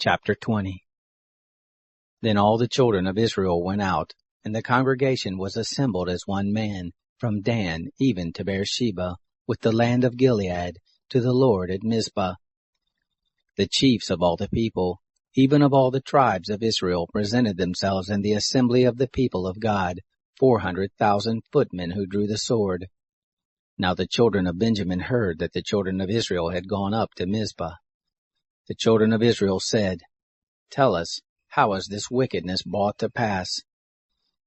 Chapter 20. Then all the children of Israel went out, and the congregation was assembled as one man, from Dan even to Beersheba, with the land of Gilead, to the Lord at Mizpah. The chiefs of all the people, even of all the tribes of Israel, presented themselves in the assembly of the people of God, 400,000 footmen who drew the sword. Now the children of Benjamin heard that the children of Israel had gone up to Mizpah. The children of Israel said, "Tell us, how is this wickedness brought to pass?"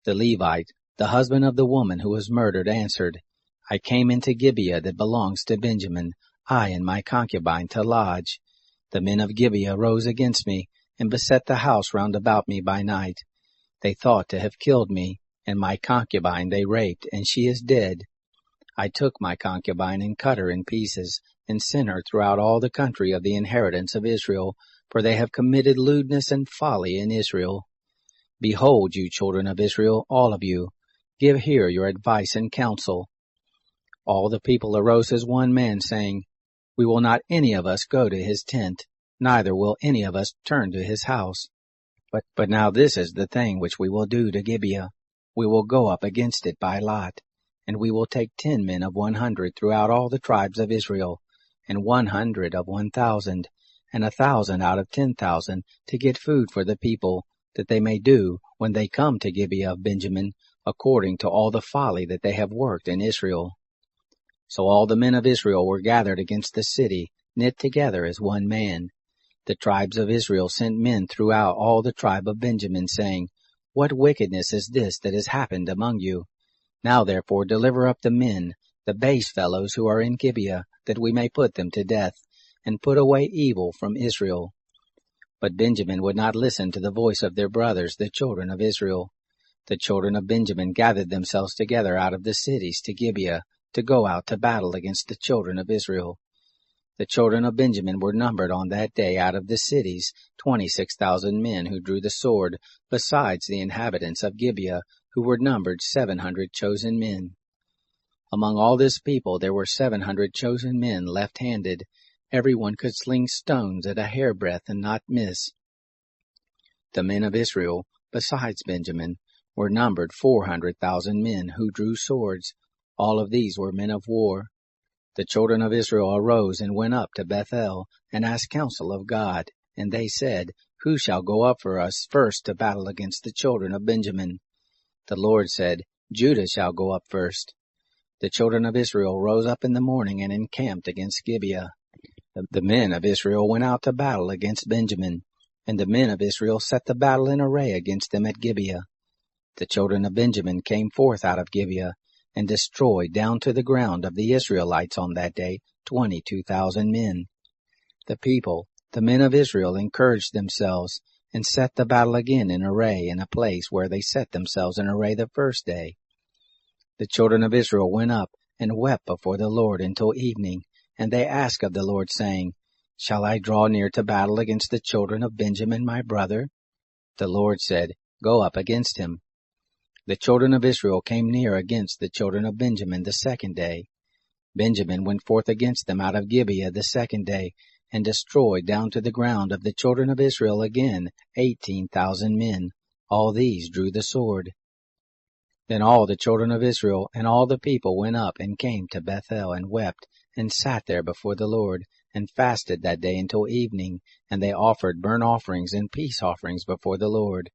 The Levite, the husband of the woman who was murdered, answered, "I came into Gibeah that belongs to Benjamin, I and my concubine, to lodge. The men of Gibeah rose against me, and beset the house round about me by night. They thought to have killed me, and my concubine they raped, and she is dead. I took my concubine and cut her in pieces, and sent her throughout all the country of the inheritance of Israel, for they have committed lewdness and folly in Israel. Behold, you children of Israel, all of you, give here your advice and counsel." All the people arose as one man, saying, "We will not any of us go to his tent, neither will any of us turn to his house. But now this is the thing which we will do to Gibeah. We will go up against it by lot, and we will take 10 men of 100 throughout all the tribes of Israel, and 100 of 1,000, and 1,000 out of 10,000, to get food for the people, that they may do, when they come to Gibeah of Benjamin, according to all the folly that they have worked in Israel." So all the men of Israel were gathered against the city, knit together as one man. The tribes of Israel sent men throughout all the tribe of Benjamin, saying, "What wickedness is this that has happened among you? Now therefore deliver up the men, the base fellows who are in Gibeah, that we may put them to death, and put away evil from Israel." But Benjamin would not listen to the voice of their brothers, the children of Israel. The children of Benjamin gathered themselves together out of the cities to Gibeah, to go out to battle against the children of Israel. The children of Benjamin were numbered on that day out of the cities, 26,000 men who drew the sword, besides the inhabitants of Gibeah, who were numbered 700 chosen men. Among all this people there were 700 chosen men left-handed. Every one could sling stones at a hairbreadth and not miss. The men of Israel, besides Benjamin, were numbered 400,000 men who drew swords. All of these were men of war. The children of Israel arose and went up to Bethel, and asked counsel of God. And they said, "Who shall go up for us first to battle against the children of Benjamin?" The Lord said, "Judah shall go up first." The children of Israel rose up in the morning and encamped against Gibeah. The men of Israel went out to battle against Benjamin, and the men of Israel set the battle in array against them at Gibeah. The children of Benjamin came forth out of Gibeah, and destroyed down to the ground of the Israelites on that day 22,000 men. The people, the men of Israel, encouraged themselves, and set the battle again in array in a place where they set themselves in array the first day. The children of Israel went up and wept before the Lord until evening, and they asked of the Lord, saying, "Shall I draw near to battle against the children of Benjamin my brother?" The Lord said, "Go up against him." The children of Israel came near against the children of Benjamin the second day. Benjamin went forth against them out of Gibeah the second day, and destroyed down to the ground of the children of Israel again 18,000 men. All these drew the sword. Then all the children of Israel and all the people went up and came to Bethel, and wept, and sat there before the Lord, and fasted that day until evening, and they offered burnt offerings and peace offerings before the Lord.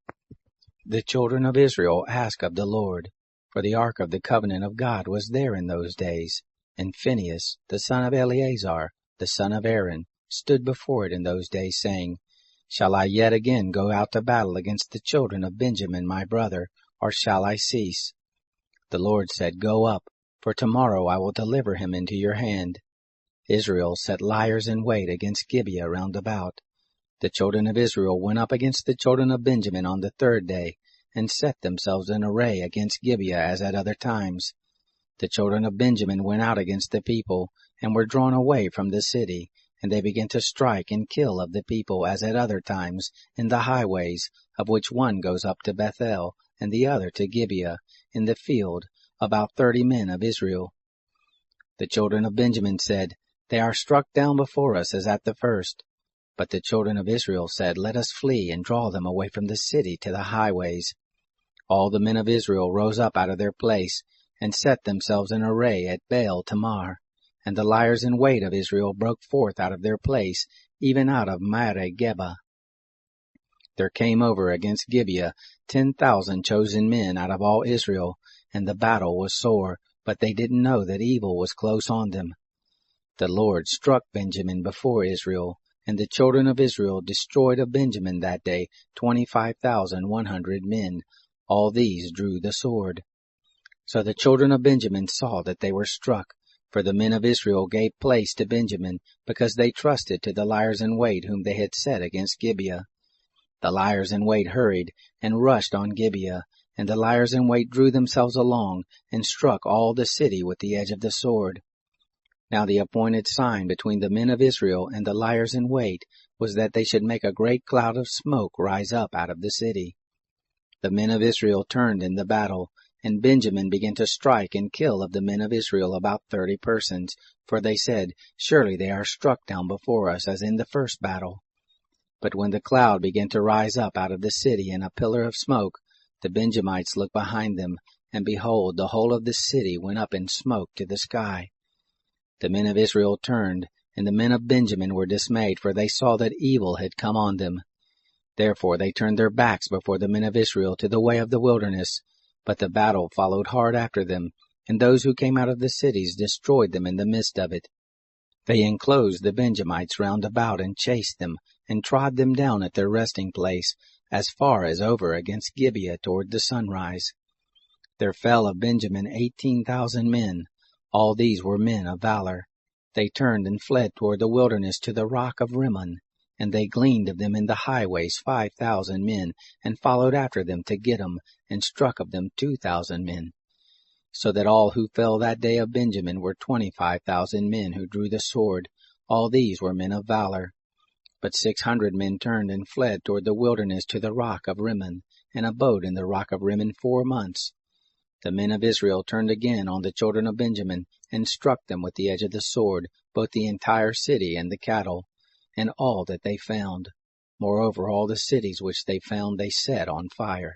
The children of Israel asked of the Lord, for the ark of the covenant of God was there in those days, and Phinehas, the son of Eleazar, the son of Aaron, stood before it in those days, saying, "Shall I yet again go out to battle against the children of Benjamin my brother, or shall I cease?" The Lord said, "Go up, for tomorrow I will deliver him into your hand." Israel set liers in wait against Gibeah round about. The children of Israel went up against the children of Benjamin on the third day, and set themselves in array against Gibeah as at other times. The children of Benjamin went out against the people, and were drawn away from the city, and they began to strike and kill of the people as at other times in the highways, of which one goes up to Bethel, and the other to Gibeah, in the field, about 30 men of Israel. The children of Benjamin said, "They are struck down before us as at the first." But the children of Israel said, Let us flee and draw them away from the city to the highways. All the men of Israel rose up out of their place, and set themselves in array at Baal Tamar. And the liers in wait of Israel broke forth out of their place, even out of Mare-Geba. There came over against Gibeah 10,000 chosen men out of all Israel, and the battle was sore, but they didn't know that evil was close on them. The Lord struck Benjamin before Israel, and the children of Israel destroyed of Benjamin that day 25,100 men. All these drew the sword. So the children of Benjamin saw that they were struck, for the men of Israel gave place to Benjamin, because they trusted to the liers in wait whom they had set against Gibeah. The liers in wait hurried and rushed on Gibeah, and the liers in wait drew themselves along and struck all the city with the edge of the sword. Now the appointed sign between the men of Israel and the liers in wait was that they should make a great cloud of smoke rise up out of the city. The men of Israel turned in the battle, and Benjamin began to strike and kill of the men of Israel about 30 persons, for they said, Surely they are struck down before us as in the first battle. But when the cloud began to rise up out of the city in a pillar of smoke, the Benjamites looked behind them, and behold, the whole of the city went up in smoke to the sky. The men of Israel turned, and the men of Benjamin were dismayed, for they saw that evil had come on them. Therefore they turned their backs before the men of Israel to the way of the wilderness. But the battle followed hard after them, and those who came out of the cities destroyed them in the midst of it. They enclosed the Benjamites round about, and chased them, and trod them down at their resting place, as far as over against Gibeah toward the sunrise. There fell of Benjamin 18,000 men. All these were men of valor. They turned and fled toward the wilderness to the rock of Rimmon. And they gleaned of them in the highways 5,000 men, and followed after them to Gittim, and struck of them 2,000 men. So that all who fell that day of Benjamin were 25,000 men who drew the sword. All these were men of valor. But 600 men turned and fled toward the wilderness to the rock of Rimmon, and abode in the rock of Rimmon 4 months. The men of Israel turned again on the children of Benjamin, and struck them with the edge of the sword, both the entire city and the cattle, and all that they found. Moreover, all the cities which they found they set on fire.